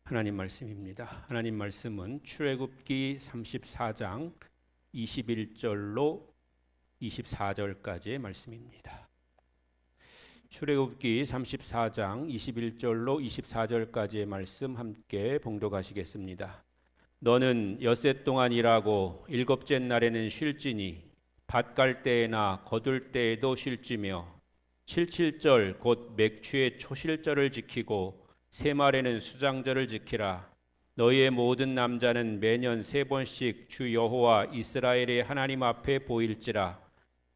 하나님 말씀입니다. 하나님 말씀은 출애굽기 34장 21절로 24절까지의 말씀입니다. 출애굽기 34장 21절로 24절까지의 말씀 함께 봉독하시겠습니다. 너는 엿새 동안 일하고 일곱째 날에는 쉴지니 밭 갈 때에나 거둘 때에도 쉴지며 칠칠절 곧 맥추의 초실절을 지키고 세 말에는 수장절을 지키라. 너희의 모든 남자는 매년 3번씩 주 여호와 이스라엘의 하나님 앞에 보일지라.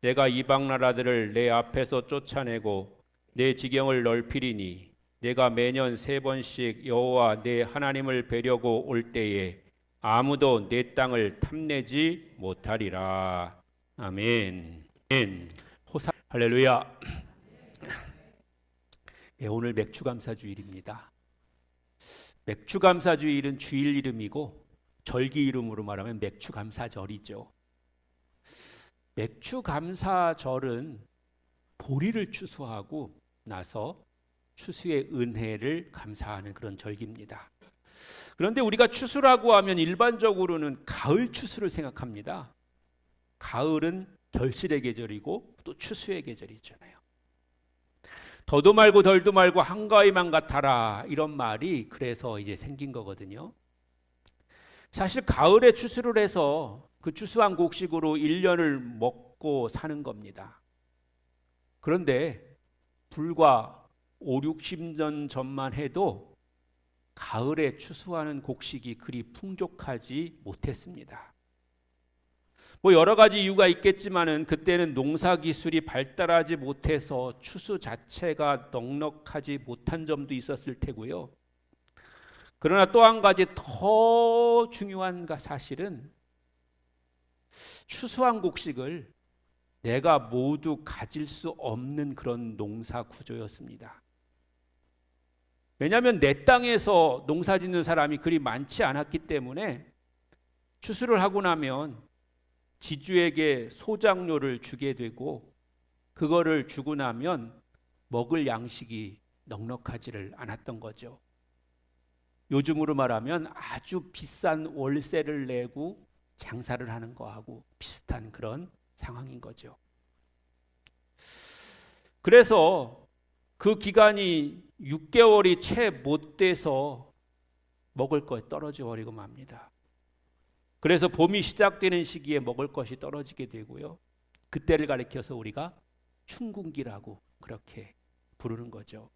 내가 이방 나라들을 내 앞에서 쫓아내고 내 지경을 넓히리니 내가 매년 3번씩 여호와 내 하나님을 뵈려고 올 때에 아무도 내 땅을 탐내지 못하리라. 아멘. 호사 할렐루야. 오늘 맥추감사주일입니다. 맥추감사주일은 주일 이름이고 절기 이름으로 말하면 맥추감사절이죠. 맥추감사절은 보리를 추수하고 나서 추수의 은혜를 감사하는 그런 절기입니다. 그런데 우리가 추수라고 하면 일반적으로는 가을 추수를 생각합니다. 가을은 결실의 계절이고 또 추수의 계절이잖아요. 더도 말고 덜도 말고 한가위만 같아라, 이런 말이 그래서 이제 생긴 거거든요. 사실 가을에 추수를 해서 그 추수한 곡식으로 1년을 먹고 사는 겁니다. 그런데 불과 5, 60년 전만 해도 가을에 추수하는 곡식이 그리 풍족하지 못했습니다. 여러 가지 이유가 있겠지만은 그때는 농사 기술이 발달하지 못해서 추수 자체가 넉넉하지 못한 점도 있었을 테고요. 그러나 또 한 가지 더 중요한 사실은 추수한 곡식을 내가 모두 가질 수 없는 그런 농사 구조였습니다. 왜냐하면 내 땅에서 농사 짓는 사람이 그리 많지 않았기 때문에 추수를 하고 나면 지주에게 소작료를 주게 되고 그거를 주고 나면 먹을 양식이 넉넉하지를 않았던 거죠. 요즘으로 말하면 아주 비싼 월세를 내고 장사를 하는 거하고 비슷한 그런 상황인 거죠. 그래서 그 기간이 6개월이 채 못 돼서 먹을 거 떨어져 버리고 맙니다. 그래서 봄이 시작되는 시기에 먹을 것이 떨어지게 되고요. 그때를 가리켜서 우리가 춘궁기라고 그렇게 부르는 거죠.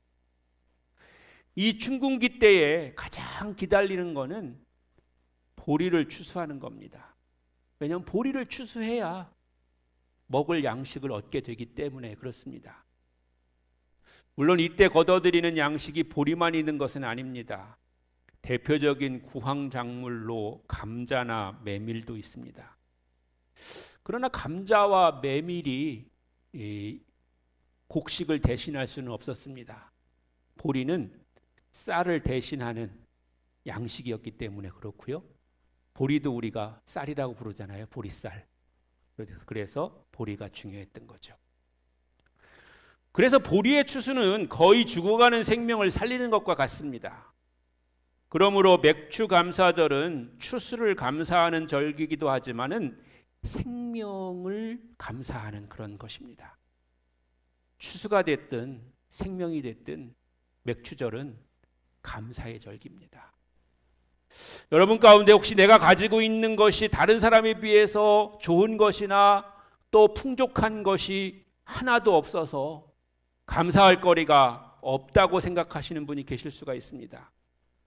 이 춘궁기 때에 가장 기다리는 거는 보리를 추수하는 겁니다. 왜냐하면 보리를 추수해야 먹을 양식을 얻게 되기 때문에 그렇습니다. 물론 이때 거둬들이는 양식이 보리만 있는 것은 아닙니다. 대표적인 구황작물로 감자나 메밀도 있습니다. 그러나 감자와 메밀이 곡식을 대신할 수는 없었습니다. 보리는 쌀을 대신하는 양식이었기 때문에 그렇고요. 보리도 우리가 쌀이라고 부르잖아요. 보리쌀. 그래서 보리가 중요했던 거죠. 그래서 보리의 추수는 거의 죽어가는 생명을 살리는 것과 같습니다. 그러므로 맥추감사절은 추수를 감사하는 절기이기도 하지만은 생명을 감사하는 그런 것입니다. 추수가 됐든 생명이 됐든 맥추절은 감사의 절기입니다. 여러분 가운데 혹시 내가 가지고 있는 것이 다른 사람에 비해서 좋은 것이나 또 풍족한 것이 하나도 없어서 감사할 거리가 없다고 생각하시는 분이 계실 수가 있습니다.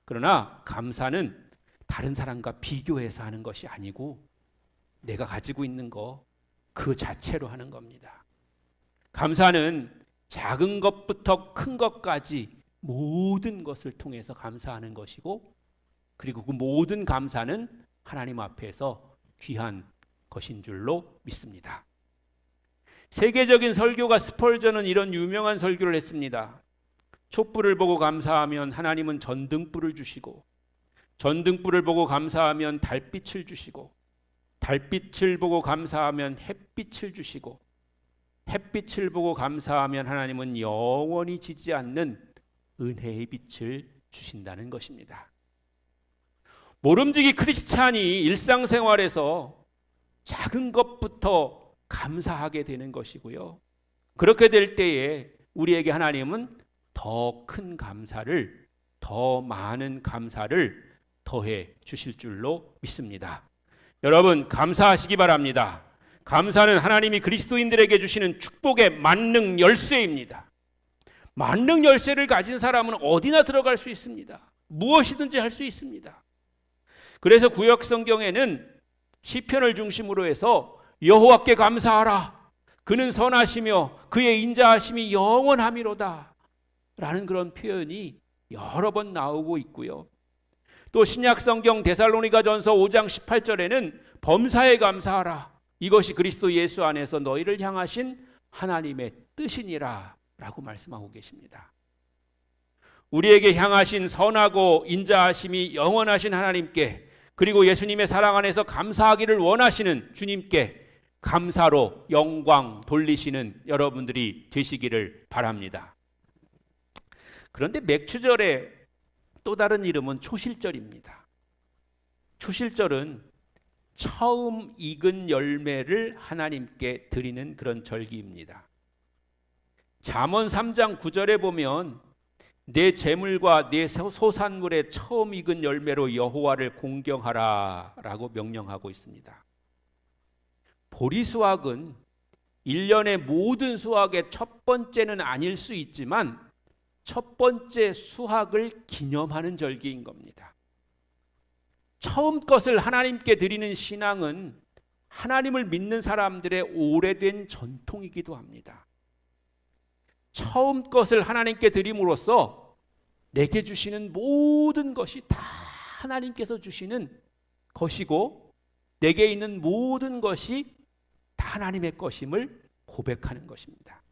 그러나 감사는 다른 사람과 비교해서 하는 것이 아니고 내가 가지고 있는 거 그 자체로 하는 겁니다. 감사는 작은 것부터 큰 것까지 모든 것을 통해서 감사하는 것이고, 그리고 그 모든 감사는 하나님 앞에서 귀한 것인 줄로 믿습니다. 세계적인 설교가 스펄전은 이런 유명한 설교를 했습니다. 촛불을 보고 감사하면 하나님은 전등불을 주시고, 전등불을 보고 감사하면 달빛을 주시고, 달빛을 보고 감사하면 햇빛을 주시고, 햇빛을 보고 감사하면 하나님은 영원히 지지 않는 은혜의 빛을 주신다는 것입니다. 모름지기 크리스찬이 일상생활에서 작은 것부터 감사하게 되는 것이고요. 그렇게 될 때에 우리에게 하나님은 더 큰 감사를, 더 많은 감사를 더해 주실 줄로 믿습니다. 여러분, 감사하시기 바랍니다. 감사는 하나님이 그리스도인들에게 주시는 축복의 만능 열쇠입니다. 만능 열쇠를 가진 사람은 어디나 들어갈 수 있습니다. 무엇이든지 할 수 있습니다. 그래서 구약 성경에는 시편을 중심으로 해서 여호와께 감사하라, 그는 선하시며 그의 인자하심이 영원하미로다 라는 그런 표현이 여러 번 나오고 있고요. 또 신약 성경 데살로니가전서 5장 18절에는 범사에 감사하라, 이것이 그리스도 예수 안에서 너희를 향하신 하나님의 뜻이니라 라고 말씀하고 계십니다. 우리에게 향하신 선하고 인자하심이 영원하신 하나님께, 그리고 예수님의 사랑 안에서 감사하기를 원하시는 주님께 감사로 영광 돌리시는 여러분들이 되시기를 바랍니다. 그런데 맥추절의 또 다른 이름은 초실절입니다. 초실절은 처음 익은 열매를 하나님께 드리는 그런 절기입니다. 잠언 3장 9절에 보면 내 재물과 내 소산물의 처음 익은 열매로 여호와를 공경하라 라고 명령하고 있습니다. 보리수확은 1년의 모든 수확의 첫 번째는 아닐 수 있지만 첫 번째 수확을 기념하는 절기인 겁니다. 처음 것을 하나님께 드리는 신앙은 하나님을 믿는 사람들의 오래된 전통이기도 합니다. 처음 것을 하나님께 드림으로써 내게 주시는 모든 것이 다 하나님께서 주시는 것이고 내게 있는 모든 것이 다 하나님의 것임을 고백하는 것입니다.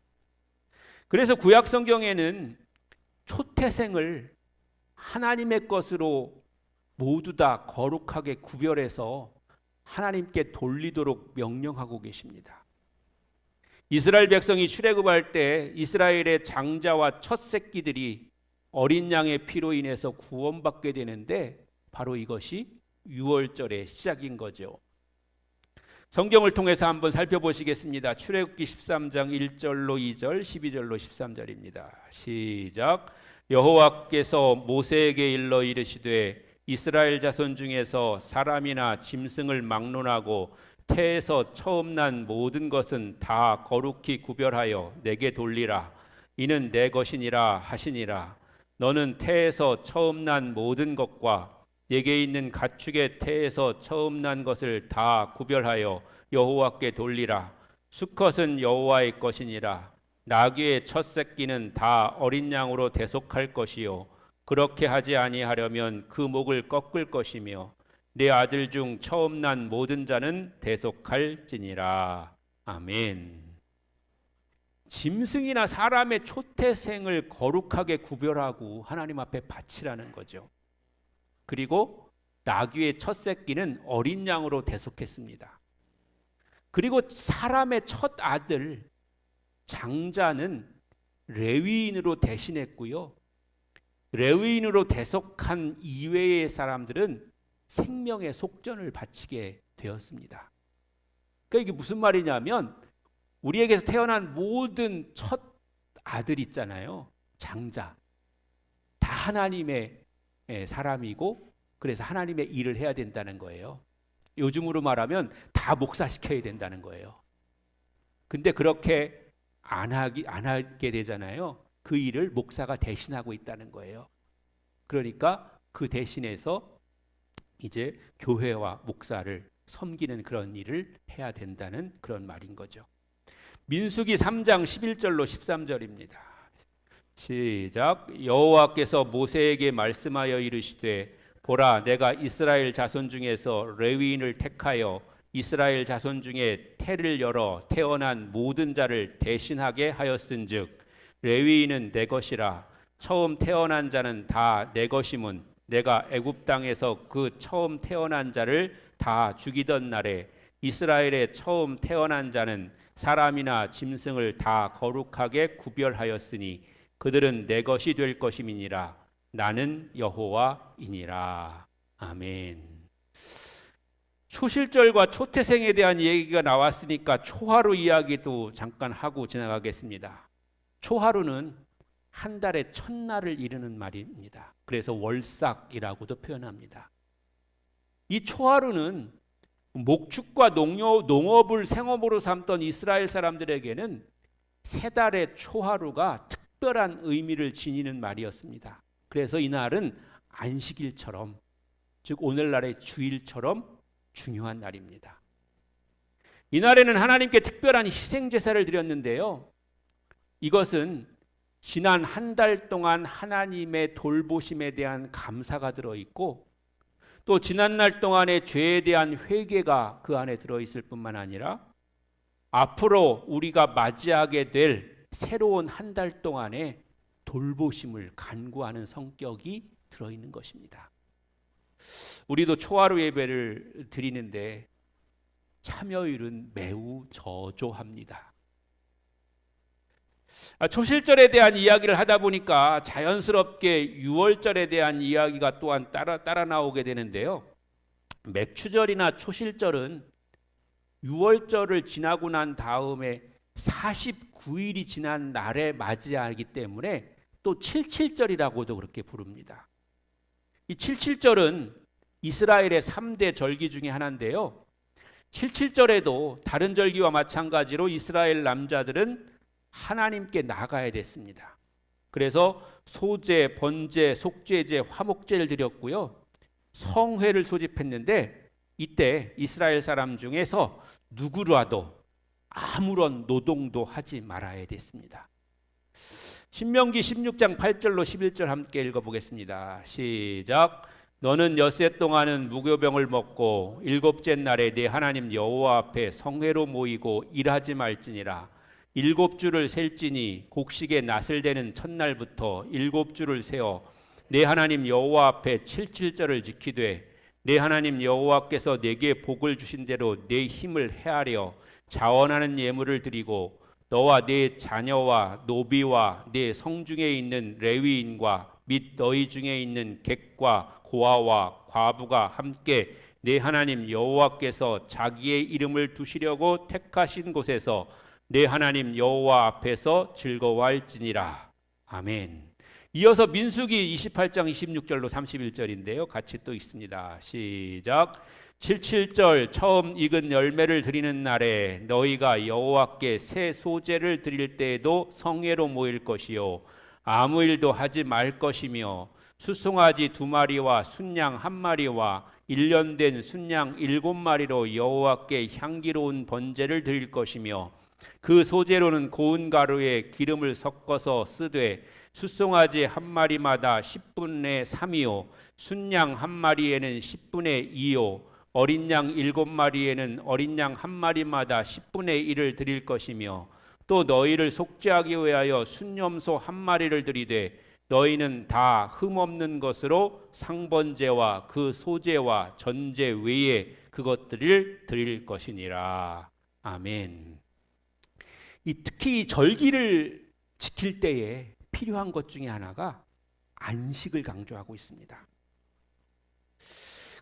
그래서 구약 성경에는 초태생을 하나님의 것으로 모두 다 거룩하게 구별해서 하나님께 돌리도록 명령하고 계십니다. 이스라엘 백성이 출애굽할 때 이스라엘의 장자와 첫 새끼들이 어린 양의 피로 인해서 구원받게 되는데 바로 이것이 유월절의 시작인 거죠. 성경을 통해서 한번 살펴보시겠습니다. 출애굽기 13장 1절로 2절, 12절로 13절입니다. 시작. 여호와께서 모세에게 일러 이르시되 이스라엘 자손 중에서 사람이나 짐승을 막론하고 태에서 처음 난 모든 것은 다 거룩히 구별하여 내게 돌리라. 이는 내 것이니라 하시니라. 너는 태에서 처음 난 모든 것과 내게 있는 가축의 태에서 처음 난 것을 다 구별하여 여호와께 돌리라. 수컷은 여호와의 것이니라. 나귀의 첫 새끼는 다 어린 양으로 대속할 것이요 그렇게 하지 아니하려면 그 목을 꺾을 것이며 내 아들 중 처음 난 모든 자는 대속할지니라. 아멘. 짐승이나 사람의 초태생을 거룩하게 구별하고 하나님 앞에 바치라는 거죠. 그리고 나귀의 첫 새끼는 어린 양으로 대속했습니다. 그리고 사람의 첫 아들 장자는 레위인으로 대신했고요. 레위인으로 대속한 이외의 사람들은 생명의 속전을 바치게 되었습니다. 그러니까 이게 무슨 말이냐면 우리에게서 태어난 모든 첫 아들 있잖아요. 장자. 다 하나님의 사람이고 그래서 하나님의 일을 해야 된다는 거예요. 요즘으로 말하면 다 목사시켜야 된다는 거예요. 근데 그렇게 안 하게 되잖아요. 그 일을 목사가 대신하고 있다는 거예요. 그러니까 그 대신해서 이제 교회와 목사를 섬기는 그런 일을 해야 된다는 그런 말인 거죠. 민수기 3장 11절로 13절입니다. 시작. 여호와께서 모세에게 말씀하여 이르시되 보라 내가 이스라엘 자손 중에서 레위인을 택하여 이스라엘 자손 중에 태를 열어 태어난 모든 자를 대신하게 하였은즉 레위인은 내 것이라. 처음 태어난 자는 다 내 것이문 내가 애굽 땅에서 그 처음 태어난 자를 다 죽이던 날에 이스라엘의 처음 태어난 자는 사람이나 짐승을 다 거룩하게 구별하였으니 그들은 내 것이 될 것임이니라. 나는 여호와이니라. 아멘. 초실절과 초태생에 대한 얘기가 나왔으니까 초하루 이야기도 잠깐 하고 지나가겠습니다. 초하루는 한 달의 첫날을 이르는 말입니다. 그래서 월삭이라고도 표현합니다. 이 초하루는 목축과 농업을 생업으로 삼던 이스라엘 사람들에게는 세 달의 초하루가 특별한 의미를 지니는 말이었습니다. 그래서 이날은 안식일처럼, 즉 오늘날의 주일처럼 중요한 날입니다. 이날에는 하나님께 특별한 희생제사를 드렸는데요. 이것은 지난 한 달 동안 하나님의 돌보심에 대한 감사가 들어있고, 또 지난날 동안의 죄에 대한 회개가 그 안에 들어있을 뿐만 아니라 앞으로 우리가 맞이하게 될 새로운 한 달 동안의 돌보심을 간구하는 성격이 들어있는 것입니다. 우리도 초하루 예배를 드리는데 참여율은 매우 저조합니다. 초실절에 대한 이야기를 하다 보니까 자연스럽게 유월절에 대한 이야기가 또한 따라 나오게 되는데요. 맥추절이나 초실절은 유월절을 지나고 난 다음에 49일이 지난 날에 맞이하기 때문에 또 칠칠절이라고도 그렇게 부릅니다. 이 칠칠절은 이스라엘의 3대 절기 중에 하나인데요. 칠칠절에도 다른 절기와 마찬가지로 이스라엘 남자들은 하나님께 나가야 됐습니다. 그래서 소제, 번제, 속죄제, 화목제를 드렸고요. 성회를 소집했는데 이때 이스라엘 사람 중에서 누구라도 아무런 노동도 하지 말아야 됐습니다. 신명기 16장 8절로 11절 함께 읽어보겠습니다. 시작. 너는 엿새 동안은 무교병을 먹고 일곱째 날에 네 하나님 여호와 앞에 성회로 모이고 일하지 말지니라. 7주를 셀지니 곡식의 낫을 되는 첫날부터 7주를 세어 내 하나님 여호와 앞에 칠칠절을 지키되 내 하나님 여호와께서 내게 복을 주신 대로 내 힘을 헤아려 자원하는 예물을 드리고 너와 네 자녀와 노비와 네 성중에 있는 레위인과 및 너희 중에 있는 객과 고아와 과부가 함께 내 하나님 여호와께서 자기의 이름을 두시려고 택하신 곳에서 내 하나님 여호와 앞에서 즐거워할지니라. 아멘. 이어서 민수기 28장 26절로 31절인데요. 같이 또 있습니다. 시작. 칠칠절 처음 익은 열매를 드리는 날에 너희가 여호와께 새 소제를 드릴 때에도 성회로 모일 것이요 아무 일도 하지 말 것이며 수송아지 2마리와 순양 1마리와 1년 된 순양 7마리로 여호와께 향기로운 번제를 드릴 것이며 그 소제로는 고운 가루에 기름을 섞어서 쓰되 숫송아지 1마리마다 10분의 3이요 순양 1마리에는 10분의 2요 어린 양 7마리에는 어린 양 1마리마다 10분의 1을 드릴 것이며 또 너희를 속죄하기 위하여 순염소 1마리를 드리되 너희는 다 흠없는 것으로 상번제와 그 소제와 전제 외에 그것들을 드릴 것이니라. 아멘. 특히 절기를 지킬 때에 필요한 것 중에 하나가 안식을 강조하고 있습니다.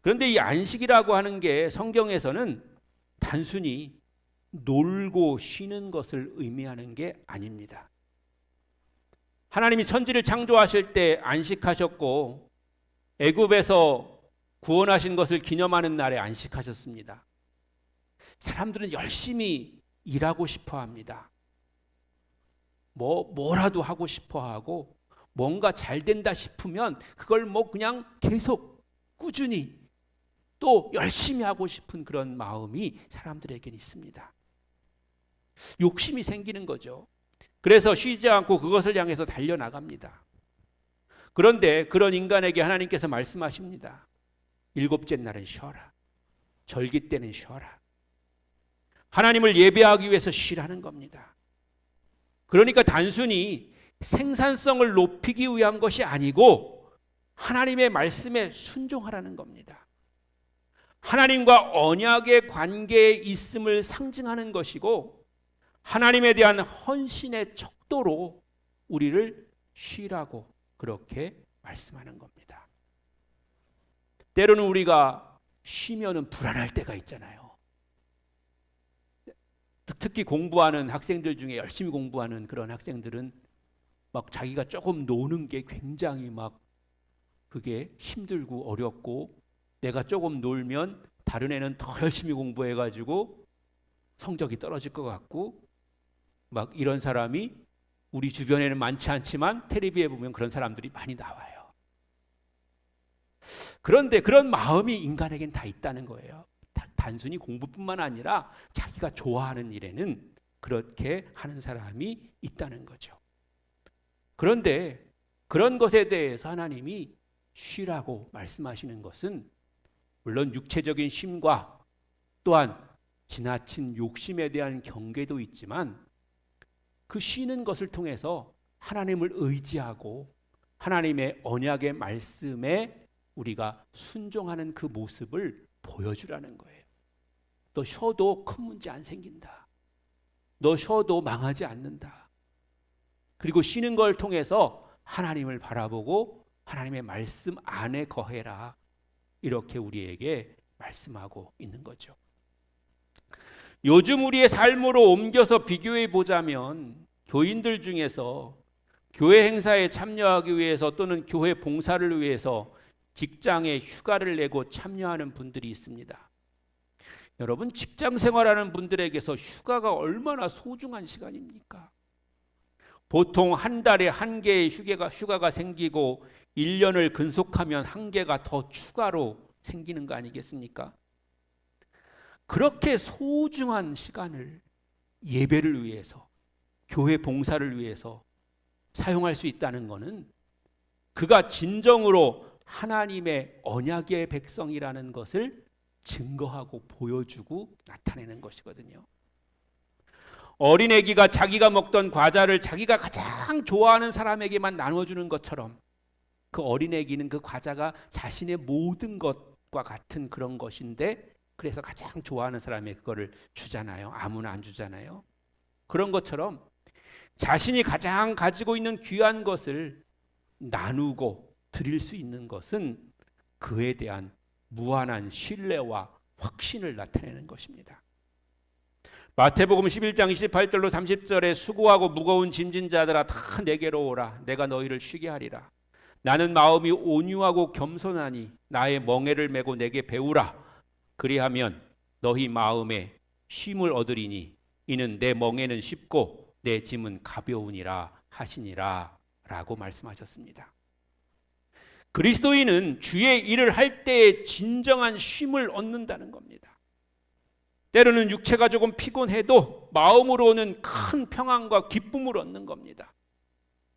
그런데 이 안식이라고 하는 게 성경에서는 단순히 놀고 쉬는 것을 의미하는 게 아닙니다. 하나님이 천지를 창조하실 때 안식하셨고 애굽에서 구원하신 것을 기념하는 날에 안식하셨습니다. 사람들은 열심히 일하고 싶어 합니다. 뭐라도 하고 싶어 하고 뭔가 잘 된다 싶으면 그걸 그냥 계속 꾸준히 또 열심히 하고 싶은 그런 마음이 사람들에게 있습니다. 욕심이 생기는 거죠. 그래서 쉬지 않고 그것을 향해서 달려나갑니다. 그런데 그런 인간에게 하나님께서 말씀하십니다. 7째 날은 쉬어라. 절기 때는 쉬어라. 하나님을 예배하기 위해서 쉬라는 겁니다. 그러니까 단순히 생산성을 높이기 위한 것이 아니고 하나님의 말씀에 순종하라는 겁니다. 하나님과 언약의 관계에 있음을 상징하는 것이고 하나님에 대한 헌신의 척도로 우리를 쉬라고 그렇게 말씀하는 겁니다. 때로는 우리가 쉬면은 불안할 때가 있잖아요. 특히 공부하는 학생들 중에 열심히 공부하는 그런 학생들은 막 자기가 조금 노는 게 굉장히 막 그게 힘들고 어렵고, 내가 조금 놀면 다른 애는 더 열심히 공부해가지고 성적이 떨어질 것 같고, 막 이런 사람이 우리 주변에는 많지 않지만 텔레비에 보면 그런 사람들이 많이 나와요. 그런데 그런 마음이 인간에겐 다 있다는 거예요. 단순히 공부뿐만 아니라 자기가 좋아하는 일에는 그렇게 하는 사람이 있다는 거죠. 그런데 그런 것에 대해서 하나님이 쉬라고 말씀하시는 것은 물론 육체적인 쉼과 또한 지나친 욕심에 대한 경계도 있지만, 그 쉬는 것을 통해서 하나님을 의지하고 하나님의 언약의 말씀에 우리가 순종하는 그 모습을 보여주라는 거예요. 너 쉬어도 큰 문제 안 생긴다. 너 쉬어도 망하지 않는다. 그리고 쉬는 걸 통해서 하나님을 바라보고 하나님의 말씀 안에 거해라. 이렇게 우리에게 말씀하고 있는 거죠. 요즘 우리의 삶으로 옮겨서 비교해 보자면, 교인들 중에서 교회 행사에 참여하기 위해서 또는 교회 봉사를 위해서 직장에 휴가를 내고 참여하는 분들이 있습니다. 여러분, 직장 생활하는 분들에게서 휴가가 얼마나 소중한 시간입니까? 보통 한 달에 한 개의 휴가가 생기고 1년을 근속하면 한 개가 더 추가로 생기는 거 아니겠습니까? 그렇게 소중한 시간을 예배를 위해서, 교회 봉사를 위해서 사용할 수 있다는 것은 그가 진정으로 하나님의 언약의 백성이라는 것을 증거하고 보여주고 나타내는 것이거든요. 어린애기가 자기가 먹던 과자를 자기가 가장 좋아하는 사람에게만 나눠주는 것처럼, 그 어린애기는 그 과자가 자신의 모든 것과 같은 그런 것인데, 그래서 가장 좋아하는 사람에게 그거를 주잖아요. 아무나 안 주잖아요. 그런 것처럼 자신이 가장 가지고 있는 귀한 것을 나누고 드릴 수 있는 것은 그에 대한 무한한 신뢰와 확신을 나타내는 것입니다. 마태복음 11장 28절로 30절에 수고하고 무거운 짐진 자들아 다 내게로 오라. 내가 너희를 쉬게 하리라. 나는 마음이 온유하고 겸손하니 나의 멍에를 메고 내게 배우라. 그리하면 너희 마음에 쉼을 얻으리니 이는 내 멍에는 쉽고 내 짐은 가벼우니라 하시니라 라고 말씀하셨습니다. 그리스도인은 주의 일을 할 때에 진정한 쉼을 얻는다는 겁니다. 때로는 육체가 조금 피곤해도 마음으로는 큰 평안과 기쁨을 얻는 겁니다.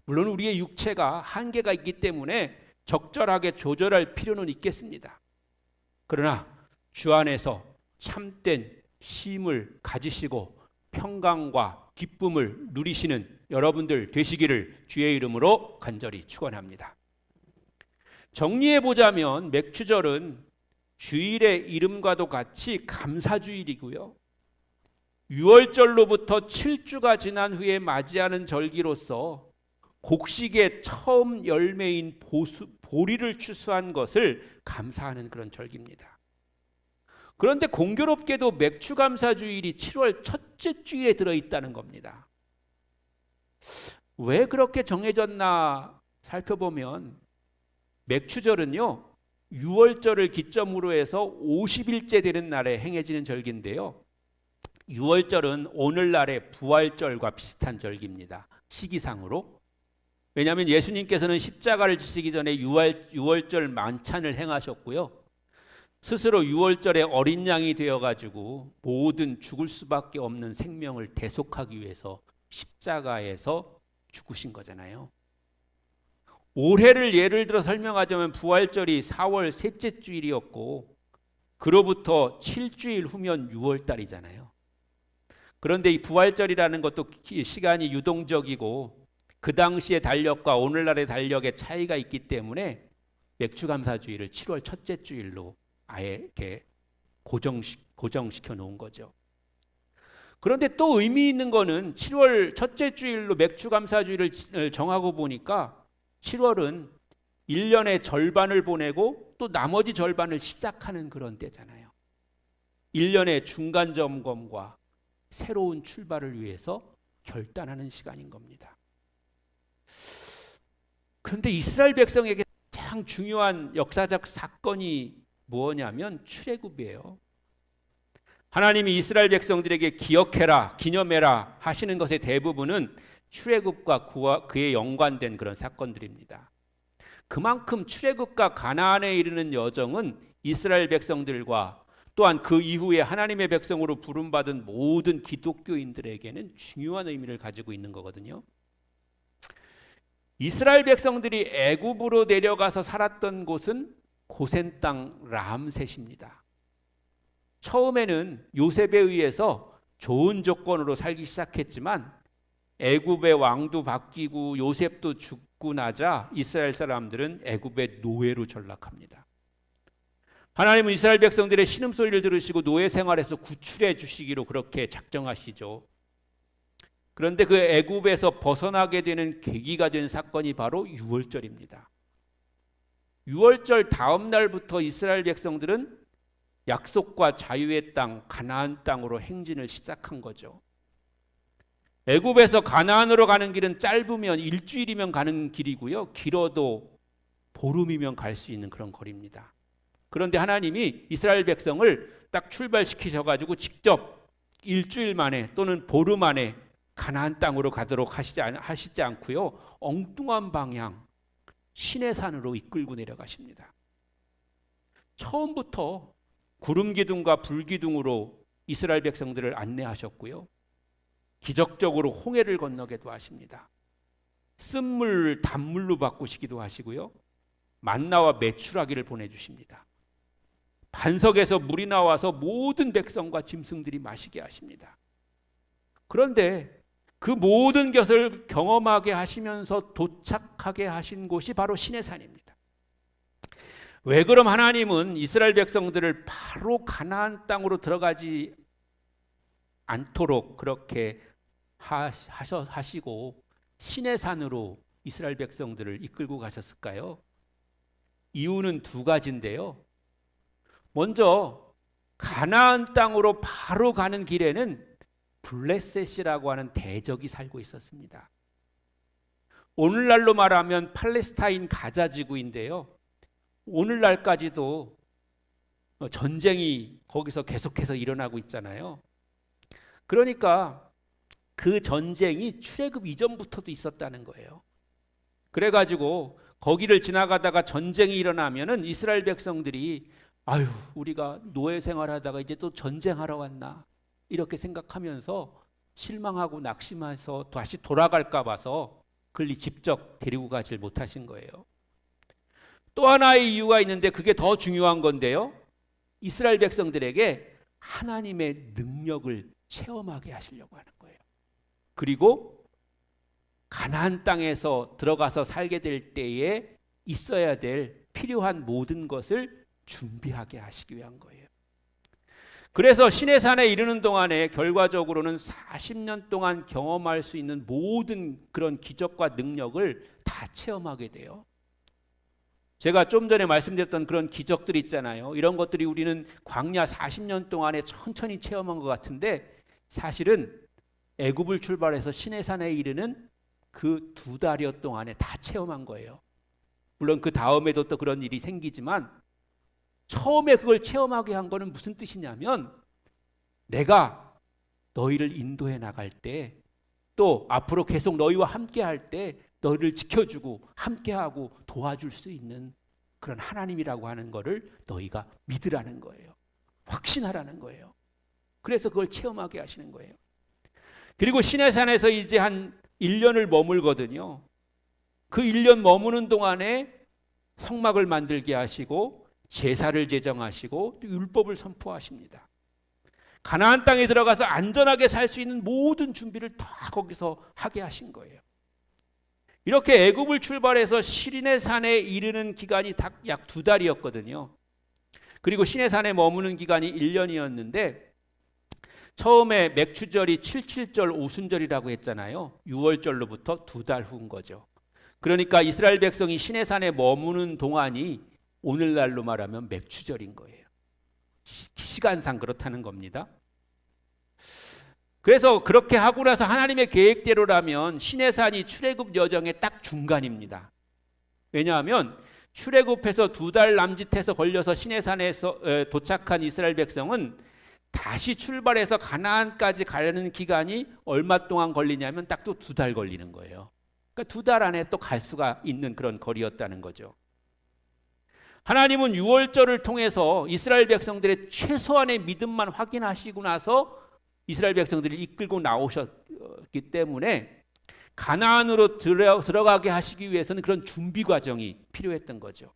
물론 우리의 육체가 한계가 있기 때문에 적절하게 조절할 필요는 있겠습니다. 그러나 주 안에서 참된 쉼을 가지시고 평강과 기쁨을 누리시는 여러분들 되시기를 주의 이름으로 간절히 축원합니다. 정리해보자면 맥추절은 주일의 이름과도 같이 감사주일이고요, 6월절로부터 7주가 지난 후에 맞이하는 절기로서 곡식의 처음 열매인 보리를 추수한 것을 감사하는 그런 절기입니다. 그런데 공교롭게도 맥추감사주일이 7월 첫째 주일에 들어있다는 겁니다. 왜 그렇게 정해졌나 살펴보면, 맥추절은요 6월절을 기점으로 해서 50일째 되는 날에 행해지는 절기인데요, 6월절은 오늘날의 부활절과 비슷한 절기입니다. 시기상으로. 왜냐하면 예수님께서는 십자가를 지시기 전에 6월절 만찬을 행하셨고요, 스스로 6월절에 어린 양이 되어가지고 모든 죽을 수밖에 없는 생명을 대속하기 위해서 십자가에서 죽으신 거잖아요. 올해를 예를 들어 설명하자면 부활절이 4월 셋째 주일이었고, 그로부터 7주일 후면 6월달이잖아요. 그런데 이 부활절이라는 것도 시간이 유동적이고 그 당시의 달력과 오늘날의 달력의 차이가 있기 때문에 맥추감사주일을 7월 첫째 주일로 아예 이렇게 고정시켜 놓은 거죠. 그런데 또 의미 있는 거는 7월 첫째 주일로 맥추감사주일을 정하고 보니까 7월은 1년의 절반을 보내고 또 나머지 절반을 시작하는 그런 때잖아요. 1년의 중간 점검과 새로운 출발을 위해서 결단하는 시간인 겁니다. 그런데 이스라엘 백성에게 가장 중요한 역사적 사건이 뭐냐면 출애굽이에요. 하나님이 이스라엘 백성들에게 기억해라, 기념해라 하시는 것의 대부분은 출애굽과 그에 연관된 그런 사건들입니다. 그만큼 출애굽과 가나안에 이르는 여정은 이스라엘 백성들과 또한 그 이후에 하나님의 백성으로 부름받은 모든 기독교인들에게는 중요한 의미를 가지고 있는 거거든요. 이스라엘 백성들이 애굽으로 내려가서 살았던 곳은 고센 땅 람셋입니다. 처음에는 요셉에 의해서 좋은 조건으로 살기 시작했지만 애굽의 왕도 바뀌고 요셉도 죽고 나자 이스라엘 사람들은 애굽의 노예로 전락합니다. 하나님은 이스라엘 백성들의 신음소리를 들으시고 노예 생활에서 구출해 주시기로 그렇게 작정하시죠. 그런데 그 애굽에서 벗어나게 되는 계기가 된 사건이 바로 유월절입니다. 유월절 다음 날부터 이스라엘 백성들은 약속과 자유의 땅 가나안 땅으로 행진을 시작한 거죠. 애굽에서 가나안으로 가는 길은 짧으면 일주일이면 가는 길이고요. 길어도 보름이면 갈 수 있는 그런 거리입니다. 그런데 하나님이 이스라엘 백성을 딱 출발시키셔가지고 직접 일주일 만에 또는 보름 안에 가나안 땅으로 가도록 하시지 않고요. 엉뚱한 방향 시내산으로 이끌고 내려가십니다. 처음부터 구름 기둥과 불 기둥으로 이스라엘 백성들을 안내하셨고요. 기적적으로 홍해를 건너게도 하십니다. 쓴물을 단물로 바꾸시기도 하시고요. 만나와 메추라기를 보내주십니다. 반석에서 물이 나와서 모든 백성과 짐승들이 마시게 하십니다. 그런데 그 모든 것을 경험하게 하시면서 도착하게 하신 곳이 바로 시내산입니다. 왜 그럼 하나님은 이스라엘 백성들을 바로 가나안 땅으로 들어가지 않도록 그렇게 하시고 시내산으로 이스라엘 백성들을 이끌고 가셨을까요? 이유는 두 가지인데요. 먼저 가나안 땅으로 바로 가는 길에는 블레셋이라고 하는 대적이 살고 있었습니다. 오늘날로 말하면 팔레스타인 가자 지구인데요. 오늘날까지도 전쟁이 거기서 계속해서 일어나고 있잖아요. 그러니까 그 전쟁이 출애굽 이전부터도 있었다는 거예요. 그래가지고 거기를 지나가다가 전쟁이 일어나면은 이스라엘 백성들이 아유, 우리가 노예 생활하다가 이제 또 전쟁하러 왔나 이렇게 생각하면서 실망하고 낙심해서 다시 돌아갈까 봐서 그를 직접 데리고 가질 못하신 거예요. 또 하나의 이유가 있는데 그게 더 중요한 건데요. 이스라엘 백성들에게 하나님의 능력을 체험하게 하시려고 하는 거예요. 그리고 가나안 땅에서 들어가서 살게 될 때에 있어야 될 필요한 모든 것을 준비하게 하시기 위한 거예요. 그래서 시내산에 이르는 동안에 결과적으로는 40년 동안 경험할 수 있는 모든 그런 기적과 능력을 다 체험하게 돼요. 제가 좀 전에 말씀드렸던 그런 기적들 있잖아요. 이런 것들이 우리는 광야 40년 동안에 천천히 체험한 것 같은데 사실은 애굽을 출발해서 시내산에 이르는 그 2달여 동안에 다 체험한 거예요. 물론 그 다음에도 또 그런 일이 생기지만 처음에 그걸 체험하게 한 거는 무슨 뜻이냐면 내가 너희를 인도해 나갈 때 또 앞으로 계속 너희와 함께 할 때 너희를 지켜주고 함께하고 도와줄 수 있는 그런 하나님이라고 하는 거를 너희가 믿으라는 거예요. 확신하라는 거예요. 그래서 그걸 체험하게 하시는 거예요. 그리고 시내산에서 이제 한 1년을 머물거든요. 그 1년 머무는 동안에 성막을 만들게 하시고 제사를 제정하시고 또 율법을 선포하십니다. 가나안 땅에 들어가서 안전하게 살 수 있는 모든 준비를 다 거기서 하게 하신 거예요. 이렇게 애굽을 출발해서 시내산에 이르는 기간이 약 2달이었거든요. 그리고 시내산에 머무는 기간이 1년이었는데 처음에 맥추절이 77절 오순절이라고 했잖아요. 6월절로부터 2달 후인 거죠. 그러니까 이스라엘 백성이 시내산에 머무는 동안이 오늘날로 말하면 맥추절인 거예요. 시간상 그렇다는 겁니다. 그래서 그렇게 하고 나서 하나님의 계획대로라면 시내산이 출애굽 여정의 딱 중간입니다. 왜냐하면 출애굽해서 2달 남짓해서 걸려서 시내산에서 도착한 이스라엘 백성은 다시 출발해서 가나안까지 가려는 기간이 얼마 동안 걸리냐면 딱 또 2달 걸리는 거예요. 그러니까 2달 안에 또 갈 수가 있는 그런 거리였다는 거죠. 하나님은 유월절을 통해서 이스라엘 백성들의 최소한의 믿음만 확인하시고 나서 이스라엘 백성들을 이끌고 나오셨기 때문에 가나안으로 들어가게 하시기 위해서는 그런 준비 과정이 필요했던 거죠.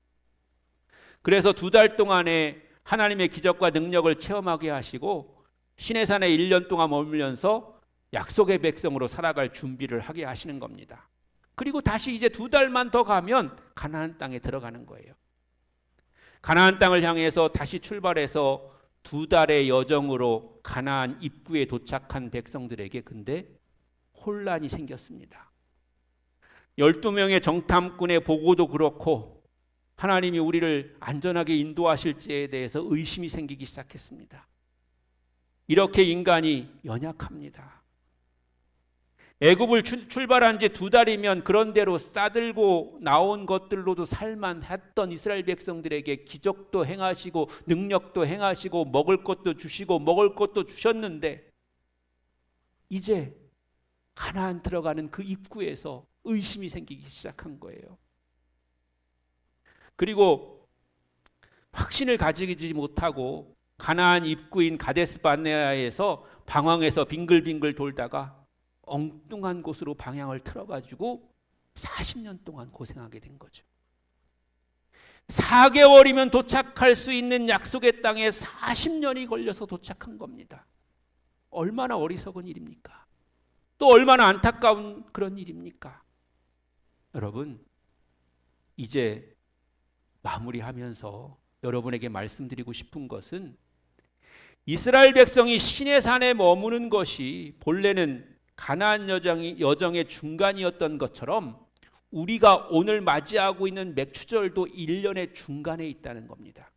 그래서 2달 동안에 하나님의 기적과 능력을 체험하게 하시고 시내산에 1년 동안 머물면서 약속의 백성으로 살아갈 준비를 하게 하시는 겁니다. 그리고 다시 이제 2달만 더 가면 가나안 땅에 들어가는 거예요. 가나안 땅을 향해서 다시 출발해서 2달의 여정으로 가나안 입구에 도착한 백성들에게 근데 혼란이 생겼습니다. 12명의 정탐꾼의 보고도 그렇고 하나님이 우리를 안전하게 인도하실지에 대해서 의심이 생기기 시작했습니다. 이렇게 인간이 연약합니다. 애굽을 출발한 지 2달이면 그런 대로 싸들고 나온 것들로도 살만했던 이스라엘 백성들에게 기적도 행하시고 능력도 행하시고 먹을 것도 주시고 먹을 것도 주셨는데 이제 가나안 들어가는 그 입구에서 의심이 생기기 시작한 거예요. 그리고 확신을 가지지 못하고 가나안 입구인 가데스 바네아에서 방황해서 빙글빙글 돌다가 엉뚱한 곳으로 방향을 틀어가지고 40년 동안 고생하게 된 거죠. 4개월이면 도착할 수 있는 약속의 땅에 40년이 걸려서 도착한 겁니다. 얼마나 어리석은 일입니까? 또 얼마나 안타까운 그런 일입니까? 여러분, 이제 마무리하면서 여러분에게 말씀드리고 싶은 것은 이스라엘 백성이 시내산에 머무는 것이 본래는 가나안 여정의 중간이었던 것처럼 우리가 오늘 맞이하고 있는 맥추절도 1년의 중간에 있다는 겁니다.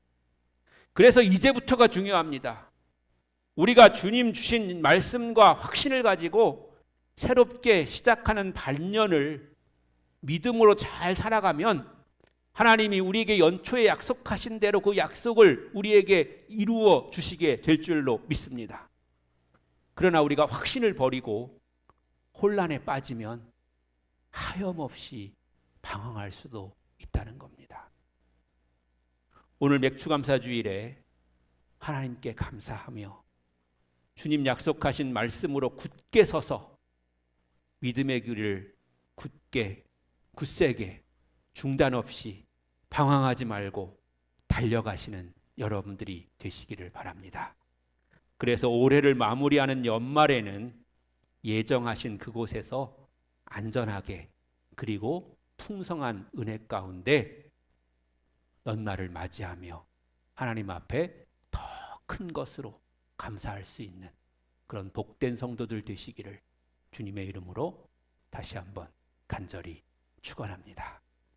그래서 이제부터가 중요합니다. 우리가 주님 주신 말씀과 확신을 가지고 새롭게 시작하는 반년을 믿음으로 잘 살아가면 하나님이 우리에게 연초에 약속하신 대로 그 약속을 우리에게 이루어 주시게 될 줄로 믿습니다. 그러나 우리가 확신을 버리고 혼란에 빠지면 하염없이 방황할 수도 있다는 겁니다. 오늘 맥추감사주일에 하나님께 감사하며 주님 약속하신 말씀으로 굳게 서서 믿음의 길을 굳세게 중단 없이 방황하지 말고 달려가시는 여러분들이 되시기를 바랍니다. 그래서 올해를 마무리하는 연말에는 예정하신 그곳에서 안전하게 그리고 풍성한 은혜 가운데 연말을 맞이하며 하나님 앞에 더 큰 것으로 감사할 수 있는 그런 복된 성도들 되시기를 주님의 이름으로 다시 한번 간절히 축원합니다.